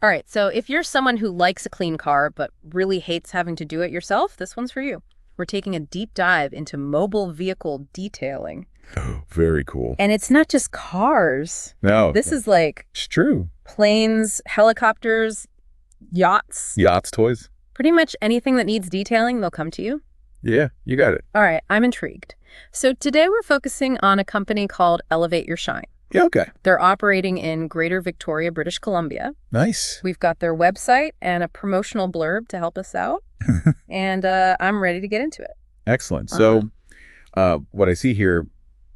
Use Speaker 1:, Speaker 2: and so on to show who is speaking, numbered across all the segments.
Speaker 1: All right, so if you're someone who likes a clean car but really hates having to do it yourself, this one's for you. We're taking a deep dive into mobile vehicle detailing.
Speaker 2: Very cool.
Speaker 1: And it's not just cars.
Speaker 2: No,
Speaker 1: This is like
Speaker 2: it's true.
Speaker 1: planes, helicopters, yachts.
Speaker 2: Yachts, toys.
Speaker 1: Pretty much anything that needs detailing, they'll come to you.
Speaker 2: Yeah, you got it.
Speaker 1: All right, I'm intrigued. So today we're focusing on a company called Elevate Your Shine.
Speaker 2: Yeah, okay.
Speaker 1: They're operating in Greater Victoria, British Columbia.
Speaker 2: Nice.
Speaker 1: We've got their website and a promotional blurb to help us out. And I'm ready to get into it.
Speaker 2: Excellent. So what I see here,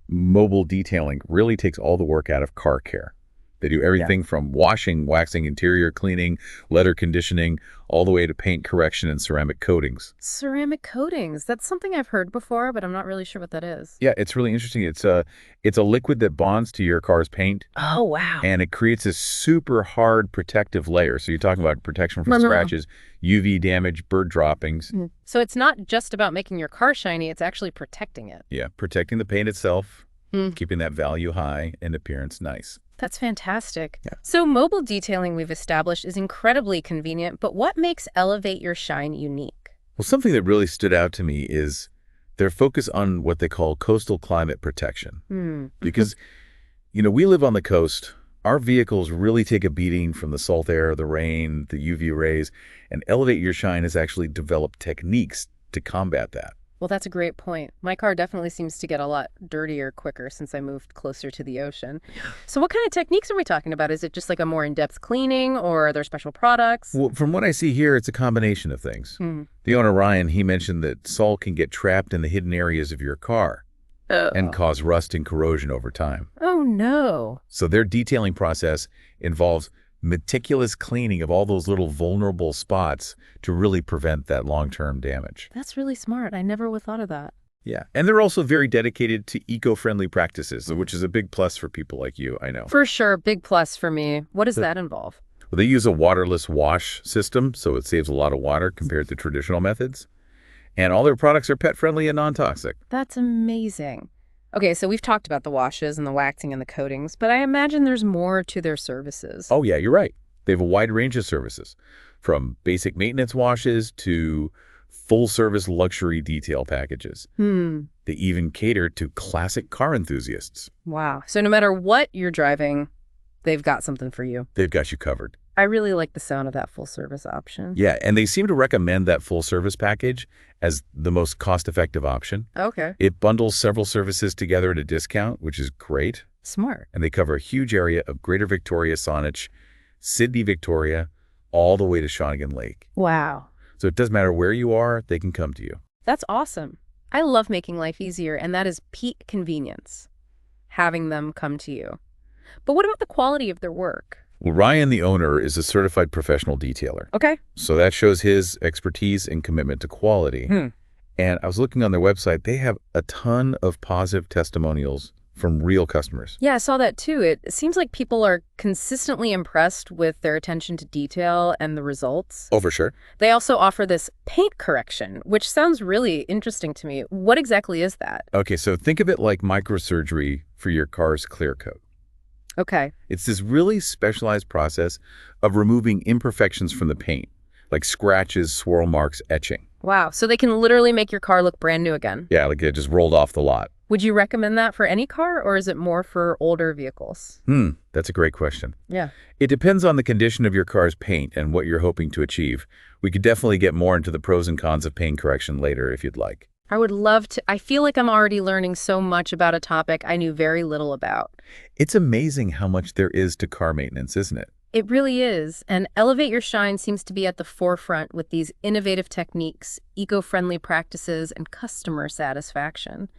Speaker 2: mobile detailing really takes all the work out of car care. They do everything from washing, waxing, interior cleaning, leather conditioning, all the way to paint correction and ceramic coatings.
Speaker 1: Ceramic coatings. That's something I've heard before, but I'm not really sure what that is.
Speaker 2: Yeah, it's really interesting. It's a liquid that bonds to your car's paint.
Speaker 1: Oh, wow.
Speaker 2: And it creates a super hard protective layer. So you're talking about protection from scratches, UV damage, bird droppings.
Speaker 1: So it's not just about making your car shiny, it's actually protecting it.
Speaker 2: Yeah, protecting the paint itself, keeping that value high and appearance nice.
Speaker 1: That's fantastic.
Speaker 2: Yeah.
Speaker 1: So mobile detailing we've established is incredibly convenient, but what makes Elevate Your Shine unique?
Speaker 2: Well, something that really stood out to me is their focus on what they call coastal climate protection. Because, we live on the coast. Our vehicles really take a beating from the salt air, the rain, the UV rays, and Elevate Your Shine has actually developed techniques to combat that.
Speaker 1: Well, that's a great point. My car definitely seems to get a lot dirtier quicker since I moved closer to the ocean. So what kind of techniques are we talking about? Is it just like a more in-depth cleaning, or are there special products?
Speaker 2: Well, from what I see here, it's a combination of things. The owner, Ryan, he mentioned that salt can get trapped in the hidden areas of your car and cause rust and corrosion over time.
Speaker 1: Oh, no.
Speaker 2: So their detailing process involves meticulous cleaning of all those little vulnerable spots to really prevent that long-term damage.
Speaker 1: That's really smart. I never would have thought of that.
Speaker 2: Yeah, and they're also very dedicated to eco-friendly practices, which is a big plus for people like you, I know.
Speaker 1: For sure. Big plus for me. What does that involve?
Speaker 2: Well, they use a waterless wash system, so it saves a lot of water compared to traditional methods. And all their products are pet-friendly and non-toxic.
Speaker 1: That's amazing. Okay, so we've talked about the washes and the waxing and the coatings, but I imagine there's more to their services.
Speaker 2: Oh, yeah, you're right. They have a wide range of services, from basic maintenance washes to full-service luxury detail packages. They even cater to classic car enthusiasts.
Speaker 1: Wow. So no matter what you're driving, they've got something for you.
Speaker 2: They've got you covered.
Speaker 1: I really like the sound of that full-service option.
Speaker 2: Yeah, and they seem to recommend that full-service package as the most cost-effective option.
Speaker 1: Okay.
Speaker 2: It bundles several services together at a discount, which is great.
Speaker 1: Smart.
Speaker 2: And they cover a huge area of Greater Victoria, Saanich, Sydney, Victoria, all the way to Shawnigan Lake.
Speaker 1: Wow.
Speaker 2: So it doesn't matter where you are, they can come to you.
Speaker 1: That's awesome. I love making life easier, and that is peak convenience, having them come to you. But what about the quality of their work?
Speaker 2: Well, Ryan, the owner, is a certified professional detailer.
Speaker 1: Okay.
Speaker 2: So that shows his expertise and commitment to quality. And I was looking on their website. They have a ton of positive testimonials from real customers.
Speaker 1: Yeah, I saw that too. It seems like people are consistently impressed with their attention to detail and the results.
Speaker 2: Oh, for sure.
Speaker 1: They also offer this paint correction, which sounds really interesting to me. What exactly is that?
Speaker 2: Okay, so think of it like microsurgery for your car's clear coat.
Speaker 1: Okay.
Speaker 2: It's this really specialized process of removing imperfections from the paint, like scratches, swirl marks, etching.
Speaker 1: Wow. So they can literally make your car look brand new again.
Speaker 2: Yeah, like it just rolled off the lot.
Speaker 1: Would you recommend that for any car, or is it more for older vehicles?
Speaker 2: That's a great question.
Speaker 1: Yeah.
Speaker 2: It depends on the condition of your car's paint and what you're hoping to achieve. We could definitely get more into the pros and cons of paint correction later if you'd like.
Speaker 1: I would love to. I feel like I'm already learning so much about a topic I knew very little about.
Speaker 2: It's amazing how much there is to car maintenance, isn't it?
Speaker 1: It really is. And Elevate Your Shine seems to be at the forefront with these innovative techniques, eco-friendly practices, and customer satisfaction.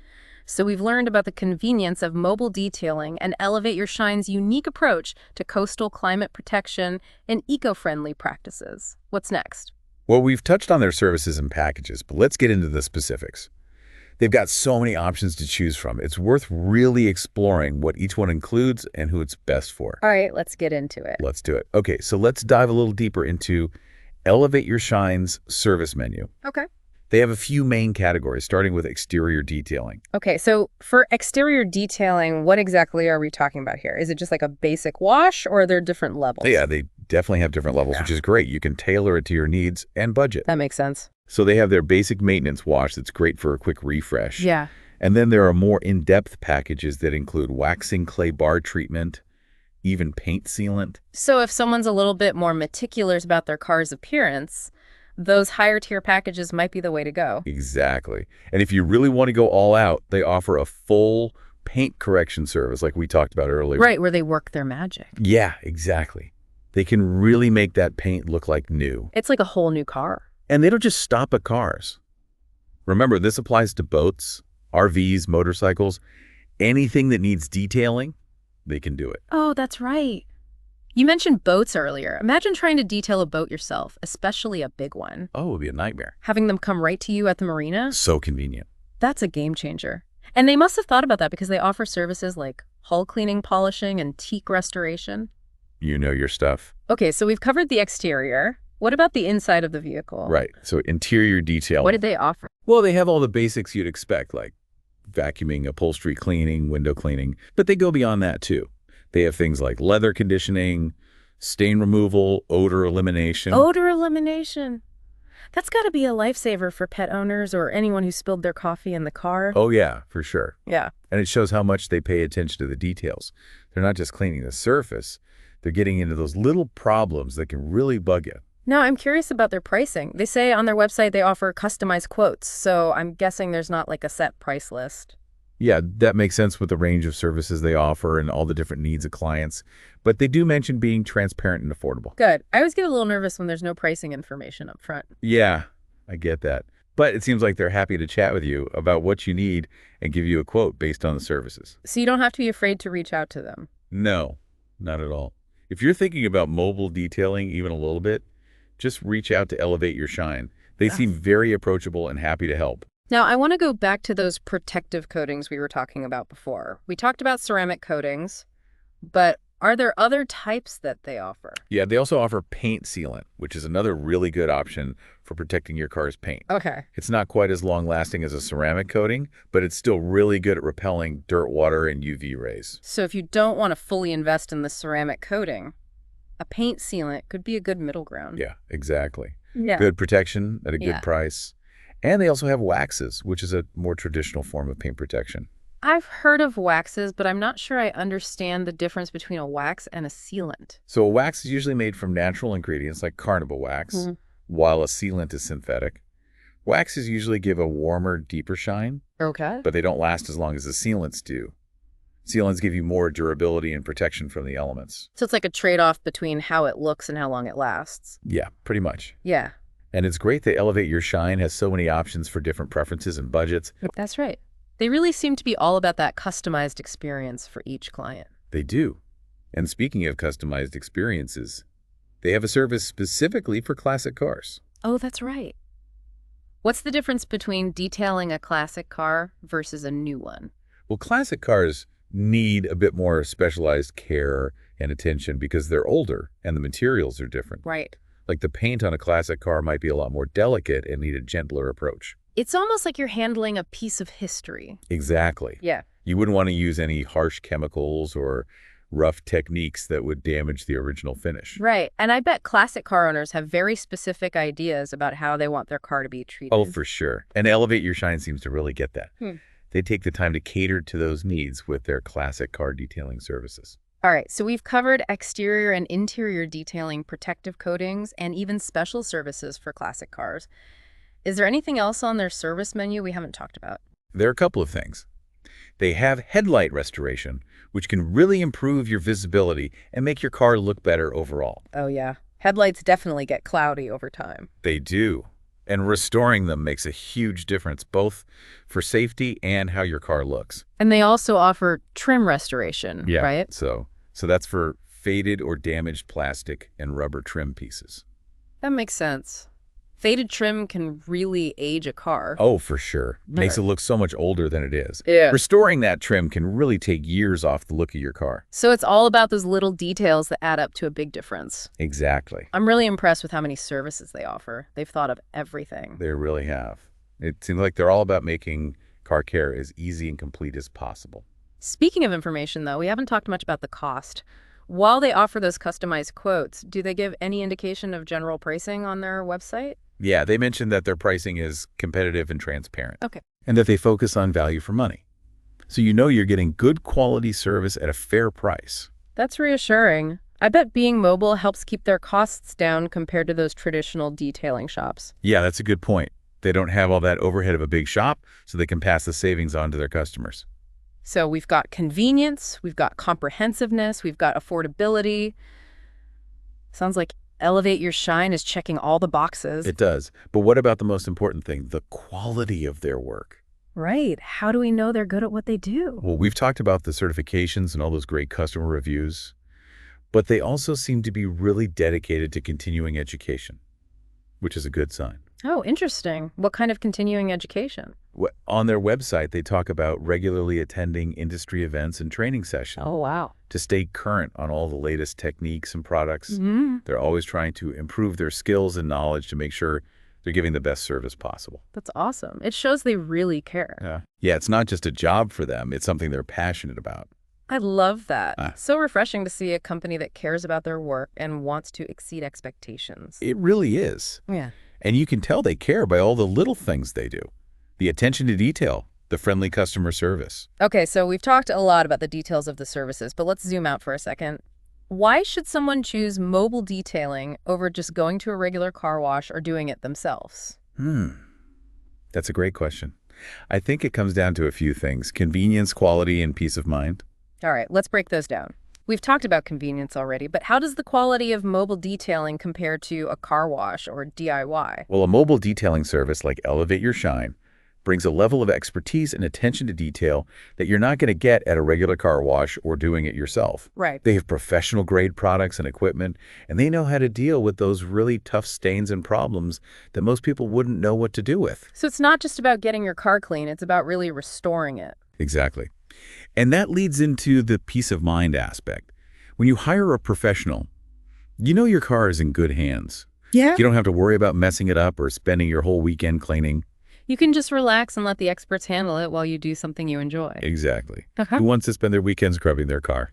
Speaker 1: So we've learned about the convenience of mobile detailing and Elevate Your Shine's unique approach to coastal climate protection and eco-friendly practices. What's next?
Speaker 2: Well, we've touched on their services and packages, but let's get into the specifics. They've got so many options to choose from. It's worth really exploring what each one includes and who it's best for.
Speaker 1: All right, let's get into it.
Speaker 2: Let's do it. Okay, so let's dive a little deeper into Elevate Your Shine's service menu.
Speaker 1: Okay.
Speaker 2: They have a few main categories, starting with exterior detailing.
Speaker 1: Okay, so for exterior detailing, what exactly are we talking about here? Is it just like a basic wash, or are there different levels?
Speaker 2: Yeah, they definitely have different levels, which is great. You can tailor it to your needs and budget.
Speaker 1: That makes sense.
Speaker 2: So they have their basic maintenance wash that's great for a quick refresh.
Speaker 1: Yeah.
Speaker 2: And then there are more in-depth packages that include waxing clay bar treatment, even paint sealant.
Speaker 1: So if someone's a little bit more meticulous about their car's appearance, those higher tier packages might be the way to go.
Speaker 2: Exactly. And if you really want to go all out, they offer a full paint correction service like we talked about earlier.
Speaker 1: Right, where they work their magic.
Speaker 2: Yeah, exactly. They can really make that paint look like new.
Speaker 1: It's like a whole new car.
Speaker 2: And they don't just stop at cars. Remember, this applies to boats, RVs, motorcycles, anything that needs detailing, they can do it.
Speaker 1: Oh, that's right. You mentioned boats earlier. Imagine trying to detail a boat yourself, especially a big one.
Speaker 2: Oh, it would be a nightmare.
Speaker 1: Having them come right to you at the marina?
Speaker 2: So convenient.
Speaker 1: That's a game changer. And they must have thought about that because they offer services like hull cleaning, polishing, and teak restoration.
Speaker 2: You know your stuff.
Speaker 1: Okay, so we've covered the exterior. What about the inside of the vehicle?
Speaker 2: Right. So interior detail.
Speaker 1: What did they offer?
Speaker 2: Well, they have all the basics you'd expect, like vacuuming, upholstery cleaning, window cleaning, but they go beyond that too. They have things like leather conditioning, stain removal, odor elimination.
Speaker 1: Odor elimination. That's got to be a lifesaver for pet owners or anyone who spilled their coffee in the car.
Speaker 2: Oh, yeah, for sure.
Speaker 1: Yeah.
Speaker 2: And it shows how much they pay attention to the details. They're not just cleaning the surface. They're getting into those little problems that can really bug you.
Speaker 1: Now, I'm curious about their pricing. They say on their website they offer customized quotes, so I'm guessing there's not like a set price list.
Speaker 2: Yeah, that makes sense with the range of services they offer and all the different needs of clients. But they do mention being transparent and affordable.
Speaker 1: Good. I always get a little nervous when there's no pricing information up front.
Speaker 2: Yeah, I get that. But it seems like they're happy to chat with you about what you need and give you a quote based on the services.
Speaker 1: So you don't have to be afraid to reach out to them.
Speaker 2: No, not at all. If you're thinking about mobile detailing even a little bit, just reach out to Elevate Your Shine. They seem very approachable and happy to help.
Speaker 1: Now, I want to go back to those protective coatings we were talking about before. We talked about ceramic coatings, but are there other types that they offer?
Speaker 2: Yeah, they also offer paint sealant, which is another really good option for protecting your car's paint.
Speaker 1: Okay.
Speaker 2: It's not quite as long-lasting as a ceramic coating, but it's still really good at repelling dirt, water, and UV rays.
Speaker 1: So if you don't want to fully invest in the ceramic coating, a paint sealant could be a good middle ground.
Speaker 2: Yeah, exactly.
Speaker 1: Yeah.
Speaker 2: Good protection at a good price. And they also have waxes, which is a more traditional form of paint protection.
Speaker 1: I've heard of waxes, but I'm not sure I understand the difference between a wax and a sealant.
Speaker 2: So a wax is usually made from natural ingredients like carnival wax, while a sealant is synthetic. Waxes usually give a warmer, deeper shine,
Speaker 1: Okay.
Speaker 2: but they don't last as long as the sealants do. Sealants give you more durability and protection from the elements.
Speaker 1: So it's like a trade-off between how it looks and how long it lasts.
Speaker 2: Yeah, pretty much.
Speaker 1: Yeah.
Speaker 2: And it's great that Elevate Your Shine has so many options for different preferences and budgets.
Speaker 1: That's right. They really seem to be all about that customized experience for each client.
Speaker 2: They do. And speaking of customized experiences, they have a service specifically for classic cars.
Speaker 1: Oh, that's right. What's the difference between detailing a classic car versus a new one?
Speaker 2: Well, classic cars need a bit more specialized care and attention because they're older and the materials are different.
Speaker 1: Right.
Speaker 2: Like the paint on a classic car might be a lot more delicate and need a gentler approach.
Speaker 1: It's almost like you're handling a piece of history.
Speaker 2: Exactly.
Speaker 1: Yeah.
Speaker 2: You wouldn't want to use any harsh chemicals or rough techniques that would damage the original finish.
Speaker 1: Right. And I bet classic car owners have very specific ideas about how they want their car to be treated.
Speaker 2: Oh, for sure. And Elevate Your Shine seems to really get that.
Speaker 1: Hmm.
Speaker 2: They take the time to cater to those needs with their classic car detailing services.
Speaker 1: All right, so we've covered exterior and interior detailing, protective coatings, and even special services for classic cars. Is there anything else on their service menu we haven't talked about?
Speaker 2: There are a couple of things. They have headlight restoration, which can really improve your visibility and make your car look better overall.
Speaker 1: Oh, yeah. Headlights definitely get cloudy over time.
Speaker 2: They do. And restoring them makes a huge difference, both for safety and how your car looks.
Speaker 1: And they also offer trim restoration, right?
Speaker 2: So that's for faded or damaged plastic and rubber trim pieces.
Speaker 1: That makes sense. Faded trim can really age a car.
Speaker 2: Oh, for sure. Makes it look so much older than it is.
Speaker 1: Yeah.
Speaker 2: Restoring that trim can really take years off the look of your car.
Speaker 1: So it's all about those little details that add up to a big difference.
Speaker 2: Exactly.
Speaker 1: I'm really impressed with how many services they offer. They've thought of everything.
Speaker 2: They really have. It seems like they're all about making car care as easy and complete as possible.
Speaker 1: Speaking of information, though, we haven't talked much about the cost. While they offer those customized quotes, do they give any indication of general pricing on their website?
Speaker 2: Yeah, they mentioned that their pricing is competitive and transparent,
Speaker 1: Okay.
Speaker 2: and that they focus on value for money. So you know you're getting good quality service at a fair price.
Speaker 1: That's reassuring. I bet being mobile helps keep their costs down compared to those traditional detailing shops.
Speaker 2: Yeah, that's a good point. They don't have all that overhead of a big shop, so they can pass the savings on to their customers.
Speaker 1: So we've got convenience, we've got comprehensiveness, we've got affordability. Sounds like Elevate Your Shine is checking all the boxes.
Speaker 2: It does. But what about the most important thing, the quality of their work?
Speaker 1: Right. How do we know they're good at what they do?
Speaker 2: Well, we've talked about the certifications and all those great customer reviews, but they also seem to be really dedicated to continuing education, which is a good sign.
Speaker 1: Oh, interesting. What kind of continuing education?
Speaker 2: On their website, they talk about regularly attending industry events and training sessions
Speaker 1: Oh, wow.
Speaker 2: to stay current on all the latest techniques and products.
Speaker 1: Mm-hmm.
Speaker 2: They're always trying to improve their skills and knowledge to make sure they're giving the best service possible.
Speaker 1: That's awesome. It shows they really care.
Speaker 2: Yeah, it's not just a job for them. It's something they're passionate about.
Speaker 1: I love that.
Speaker 2: Ah.
Speaker 1: So refreshing to see a company that cares about their work and wants to exceed expectations.
Speaker 2: It really is.
Speaker 1: Yeah.
Speaker 2: And you can tell they care by all the little things they do. The attention to detail, the friendly customer service.
Speaker 1: Okay, so we've talked a lot about the details of the services, but let's zoom out for a second. Why should someone choose mobile detailing over just going to a regular car wash or doing it themselves?
Speaker 2: That's a great question. I think it comes down to a few things: convenience, quality, and peace of mind.
Speaker 1: All right, let's break those down. We've talked about convenience already, but how does the quality of mobile detailing compare to a car wash or DIY?
Speaker 2: Well, a mobile detailing service like Elevate Your Shine brings a level of expertise and attention to detail that you're not going to get at a regular car wash or doing it yourself.
Speaker 1: Right.
Speaker 2: They have professional grade products and equipment, and they know how to deal with those really tough stains and problems that most people wouldn't know what to do with.
Speaker 1: So it's not just about getting your car clean, it's about really restoring it.
Speaker 2: Exactly. And that leads into the peace of mind aspect. When you hire a professional, you know your car is in good hands.
Speaker 1: Yeah.
Speaker 2: You don't have to worry about messing it up or spending your whole weekend cleaning.
Speaker 1: You can just relax and let the experts handle it while you do something you enjoy.
Speaker 2: Exactly.
Speaker 1: Okay.
Speaker 2: Who wants to spend their weekend scrubbing their car?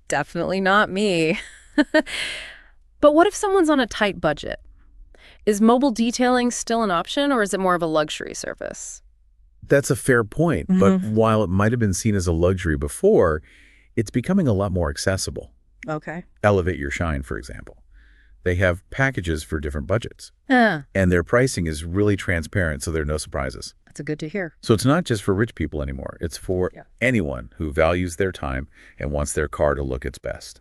Speaker 1: Definitely not me. But what if someone's on a tight budget? Is mobile detailing still an option, or is it more of a luxury service?
Speaker 2: That's a fair point, but while it might have been seen as a luxury before, it's becoming a lot more accessible.
Speaker 1: Okay.
Speaker 2: Elevate Your Shine, for example. They have packages for different budgets,
Speaker 1: Yeah,
Speaker 2: and their pricing is really transparent, so there are no surprises.
Speaker 1: that's good to hear.
Speaker 2: So it's not just for rich people anymore. It's for anyone who values their time and wants their car to look its best.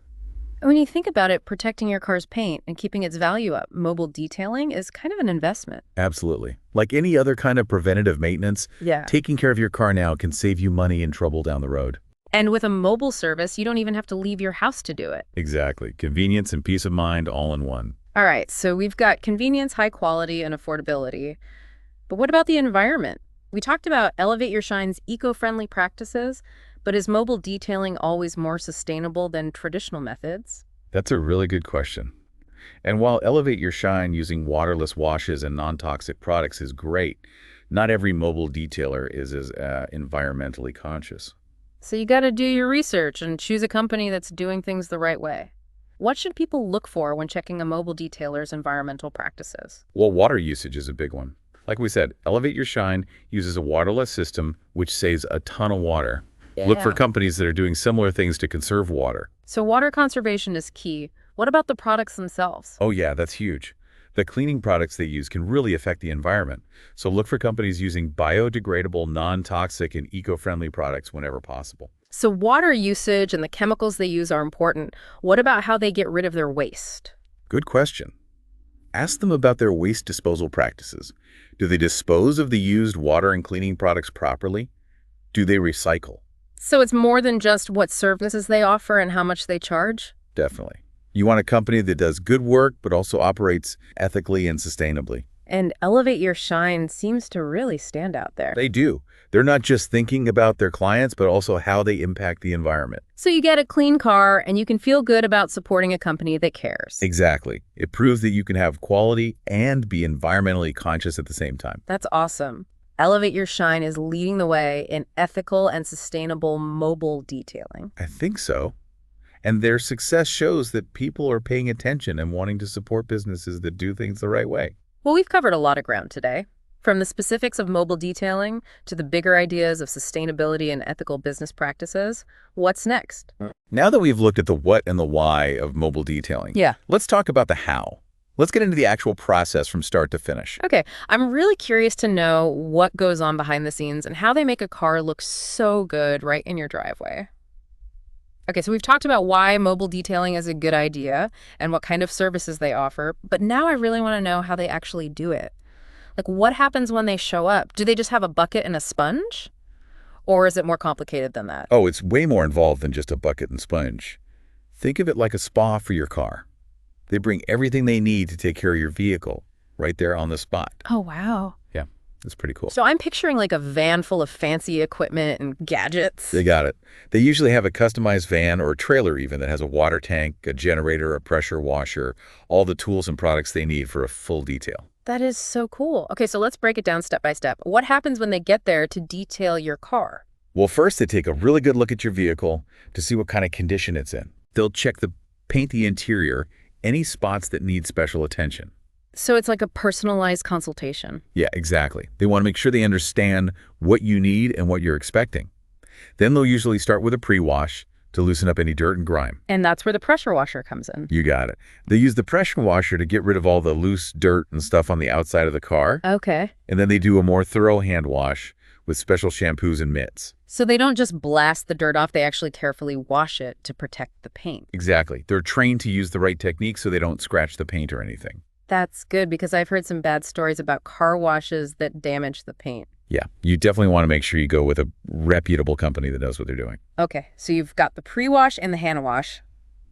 Speaker 1: When you think about it, protecting your car's paint and keeping its value up, mobile detailing is kind of an investment.
Speaker 2: Absolutely. Like any other kind of preventative maintenance,
Speaker 1: Yeah.
Speaker 2: taking care of your car now can save you money and trouble down the road.
Speaker 1: And with a mobile service, you don't even have to leave your house to do it.
Speaker 2: Exactly. Convenience and peace of mind all in one.
Speaker 1: All right, so we've got convenience, high quality, and affordability. But what about the environment? We talked about Elevate Your Shine's eco-friendly practices, but is mobile detailing always more sustainable than traditional methods?
Speaker 2: That's a really good question. And while Elevate Your Shine using waterless washes and non-toxic products is great, not every mobile detailer is as environmentally conscious.
Speaker 1: So you got to do your research and choose a company that's doing things the right way. What should people look for when checking a mobile detailer's environmental practices?
Speaker 2: Well, water usage is a big one. Like we said, Elevate Your Shine uses a waterless system which saves a ton of water. Look for companies that are doing similar things to conserve water.
Speaker 1: So water conservation is key. What about the products themselves?
Speaker 2: Oh yeah, that's huge. The cleaning products they use can really affect the environment. So look for companies using biodegradable, non-toxic, and eco-friendly products whenever possible.
Speaker 1: So water usage and the chemicals they use are important. What about how they get rid of their waste?
Speaker 2: Good question. Ask them about their waste disposal practices. Do they dispose of the used water and cleaning products properly? Do they recycle?
Speaker 1: So it's more than just what services they offer and how much they charge?
Speaker 2: Definitely. You want a company that does good work but also operates ethically and sustainably.
Speaker 1: And Elevate Your Shine seems to really stand out there.
Speaker 2: They do. They're not just thinking about their clients, but also how they impact the environment.
Speaker 1: So you get a clean car and you can feel good about supporting a company that cares.
Speaker 2: Exactly. It proves that you can have quality and be environmentally conscious at the same time.
Speaker 1: That's awesome. Elevate Your Shine is leading the way in ethical and sustainable mobile detailing.
Speaker 2: I think so. And their success shows that people are paying attention and wanting to support businesses that do things the right way.
Speaker 1: Well, we've covered a lot of ground today. From the specifics of mobile detailing to the bigger ideas of sustainability and ethical business practices, what's next?
Speaker 2: Now that we've looked at the what and the why of mobile detailing,
Speaker 1: Yeah.
Speaker 2: let's talk about the how. Let's get into the actual process from start to finish.
Speaker 1: Okay, I'm really curious to know what goes on behind the scenes and how they make a car look so good right in your driveway. Okay, so we've talked about why mobile detailing is a good idea and what kind of services they offer, but now I really want to know how they actually do it. Like, what happens when they show up? Do they just have a bucket and a sponge? Or is it more complicated than that?
Speaker 2: Oh, it's way more involved than just a bucket and sponge. Think of it like a spa for your car. They bring everything they need to take care of your vehicle right there on the spot.
Speaker 1: Oh, wow.
Speaker 2: Yeah, it's pretty cool.
Speaker 1: So I'm picturing like a van full of fancy equipment and gadgets.
Speaker 2: They got it. They usually have a customized van or a trailer even that has a water tank, a generator, a pressure washer, all the tools and products they need for a full detail.
Speaker 1: That is so cool. Okay, so let's break it down step by step. What happens when they get there to detail your car?
Speaker 2: Well, first they take a really good look at your vehicle to see what kind of condition it's in. They'll check the paint, the interior, any spots that need special attention.
Speaker 1: So it's like a personalized consultation.
Speaker 2: Yeah, exactly. They want to make sure they understand what you need and what you're expecting. Then they'll usually start with a pre-wash to loosen up any dirt and grime.
Speaker 1: And that's where the pressure washer comes in.
Speaker 2: You got it. They use the pressure washer to get rid of all the loose dirt and stuff on the outside of the car.
Speaker 1: Okay.
Speaker 2: And then they do a more thorough hand wash with special shampoos and mitts.
Speaker 1: So they don't just blast the dirt off, they actually carefully wash it to protect the paint.
Speaker 2: Exactly. They're trained to use the right technique so they don't scratch the paint or anything.
Speaker 1: That's good because I've heard some bad stories about car washes that damage the paint.
Speaker 2: Yeah, you definitely want to make sure you go with a reputable company that knows what they're doing.
Speaker 1: Okay, so you've got the pre-wash and the hand wash.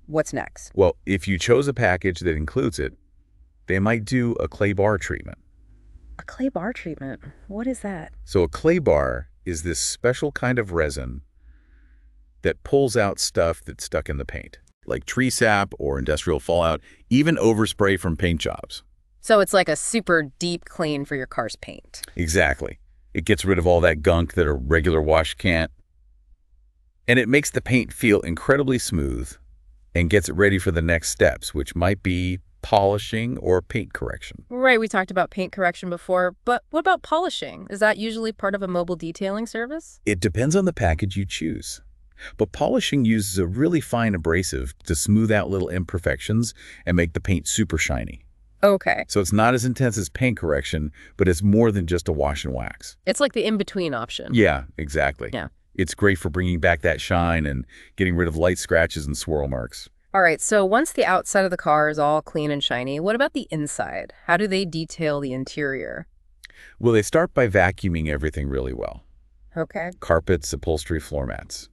Speaker 1: What's next?
Speaker 2: Well, if you chose a package that includes it, they might do a clay bar treatment.
Speaker 1: A clay bar treatment. What is that?
Speaker 2: So a clay bar is this special kind of resin that pulls out stuff that's stuck in the paint, like tree sap or industrial fallout, even overspray from paint jobs.
Speaker 1: So it's like a super deep clean for your car's paint.
Speaker 2: Exactly. It gets rid of all that gunk that a regular wash can't. And it makes the paint feel incredibly smooth and gets it ready for the next steps, which might be polishing or paint correction.
Speaker 1: Right, we talked about paint correction before, but what about polishing? Is that usually part of a mobile detailing service?
Speaker 2: It depends on the package you choose. But polishing uses a really fine abrasive to smooth out little imperfections and make the paint super shiny.
Speaker 1: Okay.
Speaker 2: So it's not as intense as paint correction, but it's more than just a wash and wax.
Speaker 1: It's like the in-between option.
Speaker 2: Yeah, exactly.
Speaker 1: Yeah.
Speaker 2: It's great for bringing back that shine and getting rid of light scratches and swirl marks.
Speaker 1: All right, so once the outside of the car is all clean and shiny, what about the inside? How do they detail the interior?
Speaker 2: Well, they start by vacuuming everything really well.
Speaker 1: Okay.
Speaker 2: Carpets, upholstery, floor mats.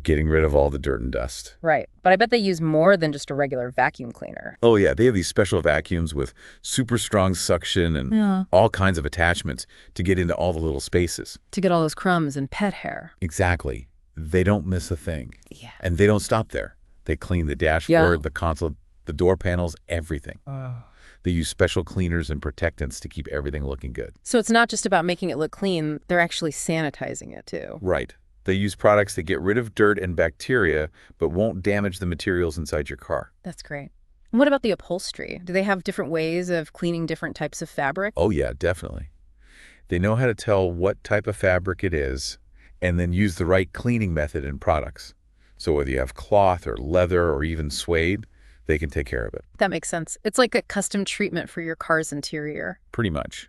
Speaker 2: Getting rid of all the dirt and dust.
Speaker 1: Right, but I bet they use more than just a regular vacuum cleaner.
Speaker 2: Oh, yeah, they have these special vacuums with super strong suction and all kinds of attachments to get into all the little spaces.
Speaker 1: To get all those crumbs and pet hair.
Speaker 2: Exactly. They don't miss a thing.
Speaker 1: Yeah.
Speaker 2: And they don't stop there. They clean the dashboard, the console, the door panels, everything. They use special cleaners and protectants to keep everything looking good.
Speaker 1: So it's not just about making it look clean, they're actually sanitizing it too.
Speaker 2: Right. They use products that get rid of dirt and bacteria, but won't damage the materials inside your car.
Speaker 1: That's great. And what about the upholstery? Do they have different ways of cleaning different types of fabric?
Speaker 2: Oh, yeah, definitely. They know how to tell what type of fabric it is and then use the right cleaning method and products. So whether you have cloth or leather or even suede, they can take care of it.
Speaker 1: That makes sense. It's like a custom treatment for your car's interior.
Speaker 2: Pretty much.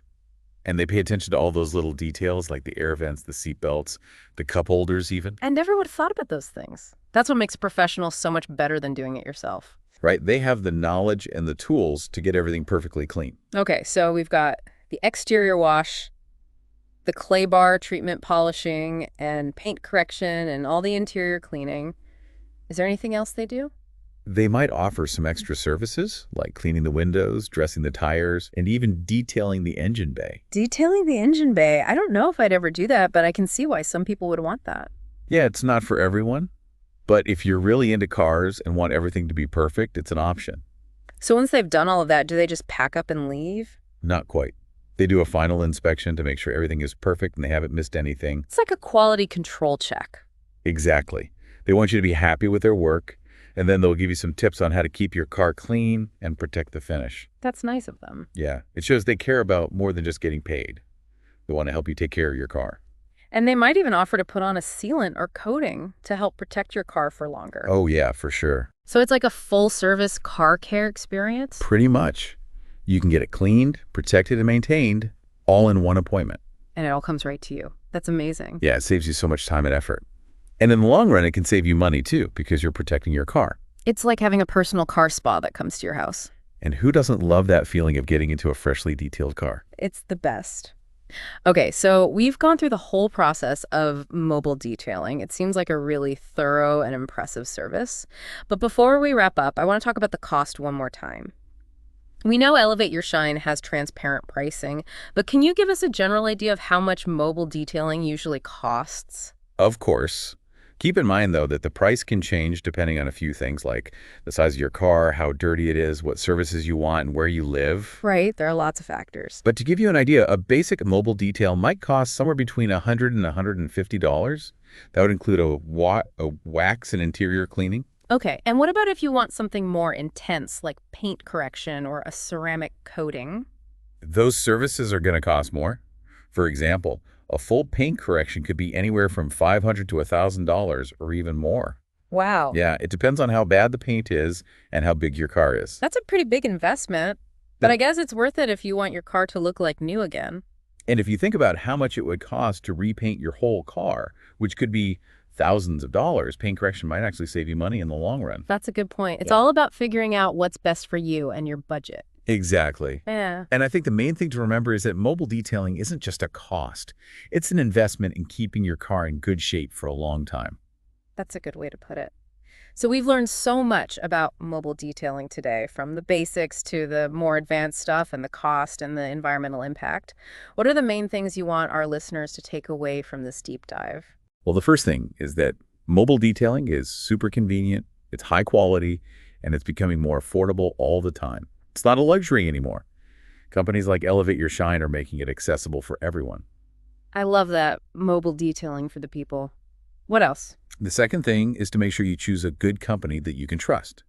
Speaker 2: And they pay attention to all those little details like the air vents, the seat belts, the cup holders even.
Speaker 1: I never would have thought about those things. That's what makes a professional so much better than doing it yourself.
Speaker 2: Right? They have the knowledge and the tools to get everything perfectly clean.
Speaker 1: Okay, so we've got the exterior wash, the clay bar treatment polishing, and paint correction, and all the interior cleaning. Is there anything else they do?
Speaker 2: They might offer some extra services, like cleaning the windows, dressing the tires, and even detailing the engine bay.
Speaker 1: Detailing the engine bay. I don't know if I'd ever do that, but I can see why some people would want that.
Speaker 2: Yeah, it's not for everyone, but if you're really into cars and want everything to be perfect, it's an option.
Speaker 1: So once they've done all of that, do they just pack up and leave?
Speaker 2: Not quite. They do a final inspection to make sure everything is perfect and they haven't missed anything.
Speaker 1: It's like a quality control check.
Speaker 2: Exactly. They want you to be happy with their work, and then they'll give you some tips on how to keep your car clean and protect the finish.
Speaker 1: That's nice of them.
Speaker 2: Yeah, it shows they care about more than just getting paid. They want to help you take care of your car.
Speaker 1: And they might even offer to put on a sealant or coating to help protect your car for longer.
Speaker 2: Oh, yeah, for sure.
Speaker 1: So it's like a full-service car care experience?
Speaker 2: Pretty much. You can get it cleaned, protected, and maintained all in one appointment.
Speaker 1: And it all comes right to you. That's amazing.
Speaker 2: Yeah, it saves you so much time and effort. And in the long run, it can save you money, too, because you're protecting your car.
Speaker 1: It's like having a personal car spa that comes to your house.
Speaker 2: And who doesn't love that feeling of getting into a freshly detailed car?
Speaker 1: It's the best. Okay, so we've gone through the whole process of mobile detailing. It seems like a really thorough and impressive service. But before we wrap up, I want to talk about the cost one more time. We know Elevate Your Shine has transparent pricing, but can you give us a general idea of how much mobile detailing usually costs?
Speaker 2: Of course. Keep in mind, though, that the price can change depending on a few things like the size of your car, how dirty it is, what services you want, and where you live.
Speaker 1: Right, there are lots of factors.
Speaker 2: But to give you an idea, a basic mobile detail might cost somewhere between $100 and $150. That would include a wax and interior cleaning.
Speaker 1: Okay, and what about if you want something more intense, like paint correction or a ceramic coating?
Speaker 2: Those services are going to cost more. For example, a full paint correction could be anywhere from $500 to $1,000 or even more.
Speaker 1: Wow.
Speaker 2: Yeah, it depends on how bad the paint is and how big your car is.
Speaker 1: That's a pretty big investment, but I guess it's worth it if you want your car to look like new again.
Speaker 2: And if you think about how much it would cost to repaint your whole car, which could be thousands of dollars, paint correction might actually save you money in the long run.
Speaker 1: That's a good point. It's all about figuring out what's best for you and your budget.
Speaker 2: Exactly.
Speaker 1: Yeah.
Speaker 2: And I think the main thing to remember is that mobile detailing isn't just a cost. It's an investment in keeping your car in good shape for a long time.
Speaker 1: That's a good way to put it. So we've learned so much about mobile detailing today, from the basics to the more advanced stuff and the cost and the environmental impact. What are the main things you want our listeners to take away from this deep dive?
Speaker 2: Well, the first thing is that mobile detailing is super convenient, it's high quality, and it's becoming more affordable all the time. It's not a luxury anymore. Companies like Elevate Your Shine are making it accessible for everyone.
Speaker 1: I love that. Mobile detailing for the people. What else?
Speaker 2: The second thing is to make sure you choose a good company that you can trust.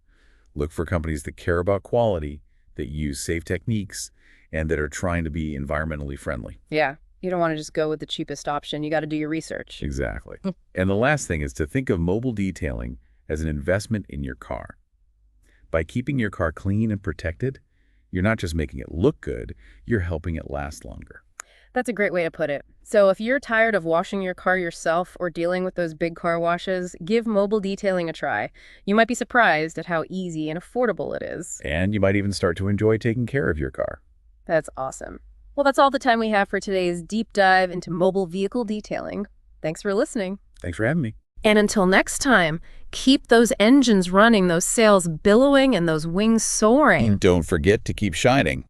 Speaker 2: Look for companies that care about quality, that use safe techniques, and that are trying to be environmentally friendly.
Speaker 1: Yeah. You don't want to just go with the cheapest option. You got to do your research.
Speaker 2: Exactly. And the last thing is to think of mobile detailing as an investment in your car. By keeping your car clean and protected, you're not just making it look good, you're helping it last longer.
Speaker 1: That's a great way to put it. So if you're tired of washing your car yourself or dealing with those big car washes, give mobile detailing a try. You might be surprised at how easy and affordable it is.
Speaker 2: And you might even start to enjoy taking care of your car.
Speaker 1: That's awesome. Well, that's all the time we have for today's deep dive into mobile vehicle detailing. Thanks for listening.
Speaker 2: Thanks for having me.
Speaker 1: And until next time, keep those engines running, those sails billowing, and those wings soaring.
Speaker 2: And don't forget to keep shining.